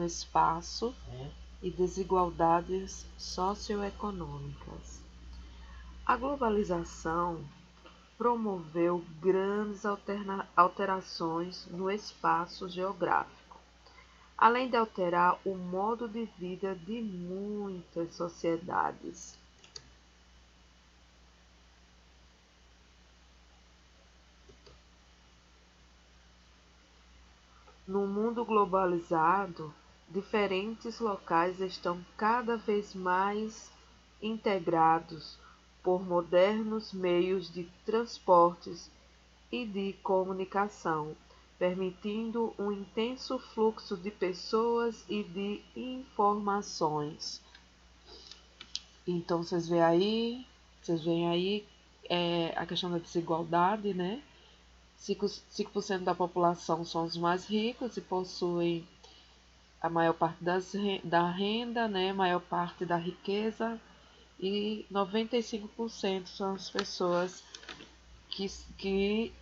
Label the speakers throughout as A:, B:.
A: espaço e desigualdades socioeconômicas. A globalização promoveu grandes alterações no espaço geográfico, além de alterar o modo de vida de muitas sociedades. No mundo globalizado, diferentes locais estão cada vez mais integrados por modernos meios de transportes e de comunicação, permitindo um intenso fluxo de pessoas e de informações. Então, vocês veem aí a questão da desigualdade, né? 5% da população são os mais ricos e possuem a maior parte da renda, né? Maior parte da riqueza, e 95% são as pessoas que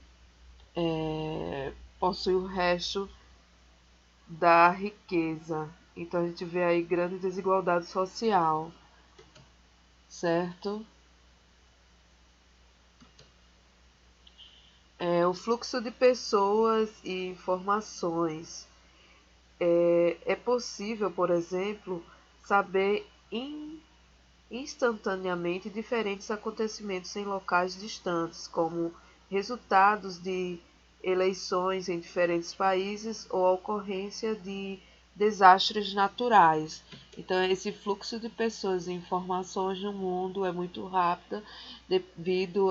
A: possuem o resto da riqueza. Então a gente vê aí grande desigualdade social, certo? O fluxo de pessoas e informações. É possível, por exemplo, saber instantaneamente diferentes acontecimentos em locais distantes, como resultados de eleições em diferentes países ou a ocorrência de desastres naturais. Então, esse fluxo de pessoas e informações no mundo é muito rápido devido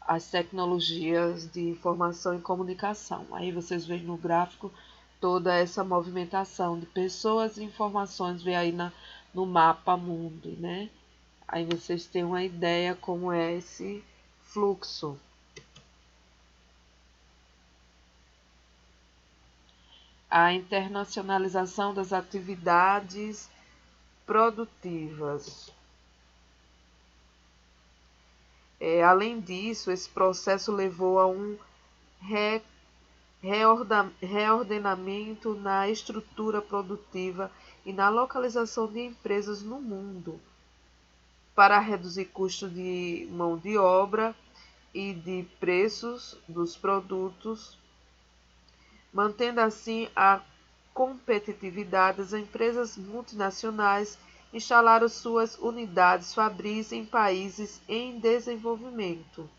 A: às tecnologias de informação e comunicação. Aí vocês veem no gráfico toda essa movimentação de pessoas e informações, vê aí no mapa mundo, né? Aí vocês têm uma ideia como é esse fluxo. A internacionalização das atividades produtivas. Além disso, esse processo levou a um reordenamento na estrutura produtiva e na localização de empresas no mundo, para reduzir custos de mão de obra e de preços dos produtos, mantendo assim a competitividade. As empresas multinacionais instalaram suas unidades fabris em países em desenvolvimento,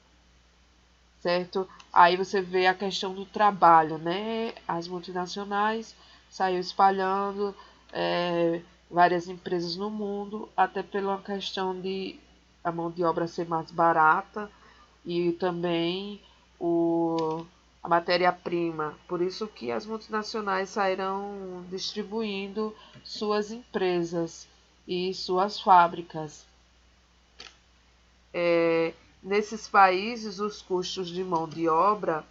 A: certo? Aí você vê a questão do trabalho, né? As multinacionais saíram espalhando várias empresas no mundo, até pela questão de a mão de obra ser mais barata e também a matéria-prima. Por isso que as multinacionais sairão distribuindo suas empresas e suas fábricas. Nesses países, os custos de mão de obra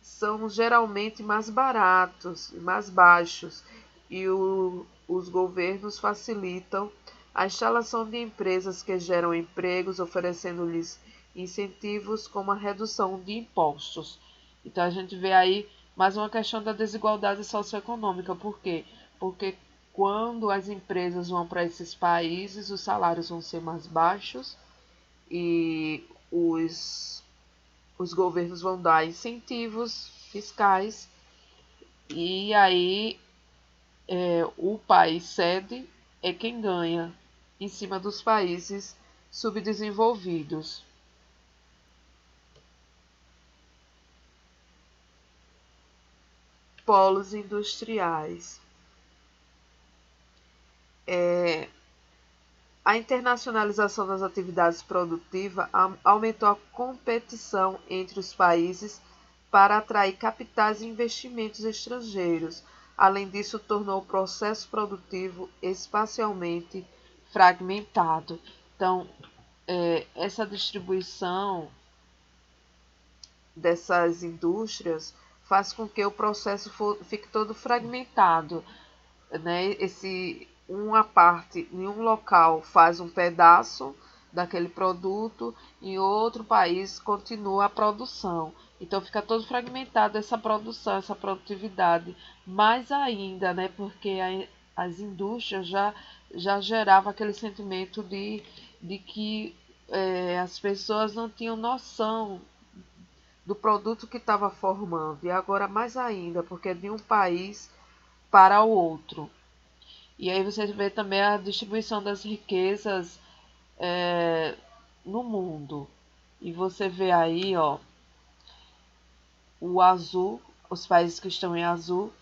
A: são geralmente mais baratos e mais baixos, e os governos facilitam a instalação de empresas que geram empregos, oferecendo-lhes incentivos como a redução de impostos. Então a gente vê aí mais uma questão da desigualdade socioeconômica. Por quê? Porque quando as empresas vão para esses países, os salários vão ser mais baixos e os governos vão dar incentivos fiscais, e aí o país sede é quem ganha em cima dos países subdesenvolvidos. Polos industriais. A internacionalização das atividades produtivas aumentou a competição entre os países para atrair capitais e investimentos estrangeiros. Além disso, tornou o processo produtivo espacialmente fragmentado. Então, essa distribuição dessas indústrias faz com que o processo fique todo fragmentado, né? Uma parte em um local faz um pedaço daquele produto, em outro país continua a produção. Então fica todo fragmentado essa produção, essa produtividade. Mais ainda, né? Porque as indústrias já geravam aquele sentimento de que as pessoas não tinham noção do produto que estava formando. E agora mais ainda, porque é de um país para o outro. E aí você vê também a distribuição das riquezas no mundo. E você vê aí, ó, o azul, os países que estão em azul,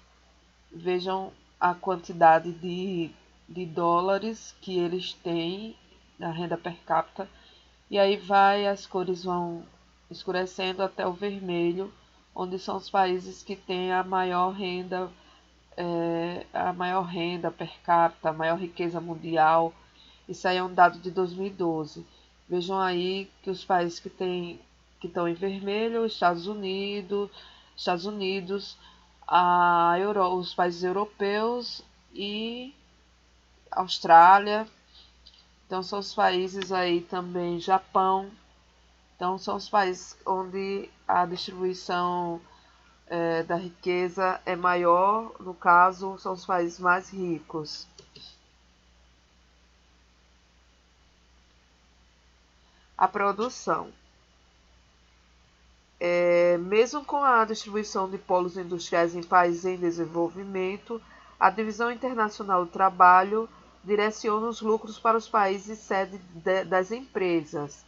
A: vejam a quantidade de dólares que eles têm na renda per capita. E aí as cores vão escurecendo até o vermelho, onde são os países que têm a maior renda per capita, a maior riqueza mundial. Isso aí é um dado de 2012. Vejam aí que os países que estão em vermelho, Estados Unidos, os países europeus e Austrália. Então são os países aí também, Japão. Então são os países onde a distribuição da riqueza é maior, no caso, são os países mais ricos. A produção. Mesmo com a distribuição de polos industriais em países em desenvolvimento, a Divisão Internacional do Trabalho direciona os lucros para os países sede das empresas,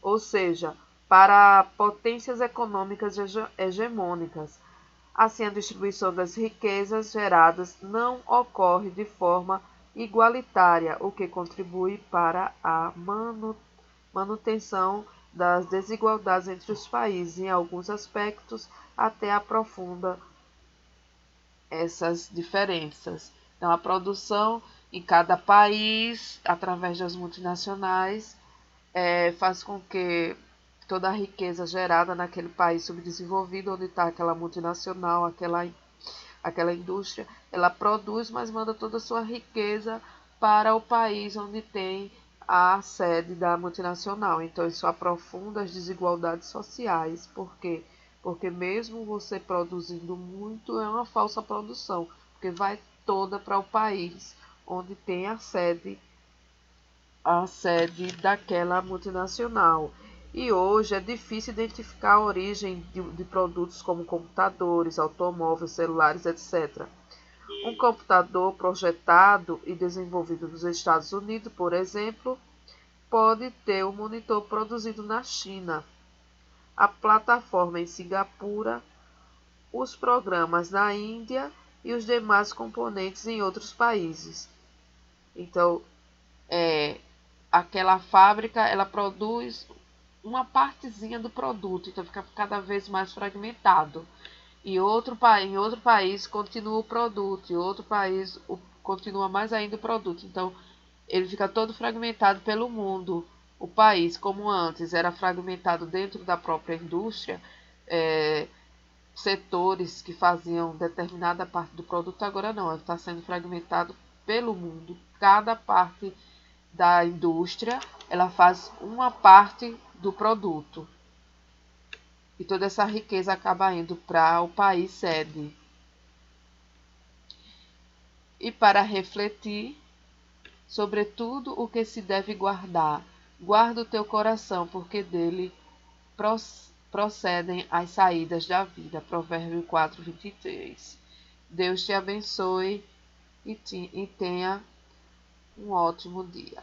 A: ou seja, para potências econômicas hegemônicas. Assim, a distribuição das riquezas geradas não ocorre de forma igualitária, o que contribui para a manutenção das desigualdades entre os países. Em alguns aspectos, até aprofunda essas diferenças. Então, a produção em cada país, através das multinacionais, faz com que toda a riqueza gerada naquele país subdesenvolvido, onde está aquela multinacional, aquela indústria, ela produz, mas manda toda a sua riqueza para o país onde tem a sede da multinacional. Então, isso aprofunda as desigualdades sociais. Por quê? Porque mesmo você produzindo muito, é uma falsa produção, porque vai toda para o país onde tem a sede daquela multinacional. E hoje é difícil identificar a origem de produtos como computadores, automóveis, celulares, etc. Um computador projetado e desenvolvido nos Estados Unidos, por exemplo, pode ter um monitor produzido na China, a plataforma em Singapura, os programas na Índia e os demais componentes em outros países. Então, aquela fábrica, ela produz uma partezinha do produto, então fica cada vez mais fragmentado. Em outro país continua o produto, em outro país continua mais ainda o produto. Então, ele fica todo fragmentado pelo mundo. O país, como antes era fragmentado dentro da própria indústria, setores que faziam determinada parte do produto, agora não, ele está sendo fragmentado pelo mundo. Cada parte da indústria, ela faz uma parte do produto. E toda essa riqueza acaba indo para o país sede. E para refletir sobre tudo o que se deve guardar, guarda o teu coração, porque dele procedem as saídas da vida. Provérbio 4:23. Deus te abençoe e tenha um ótimo dia.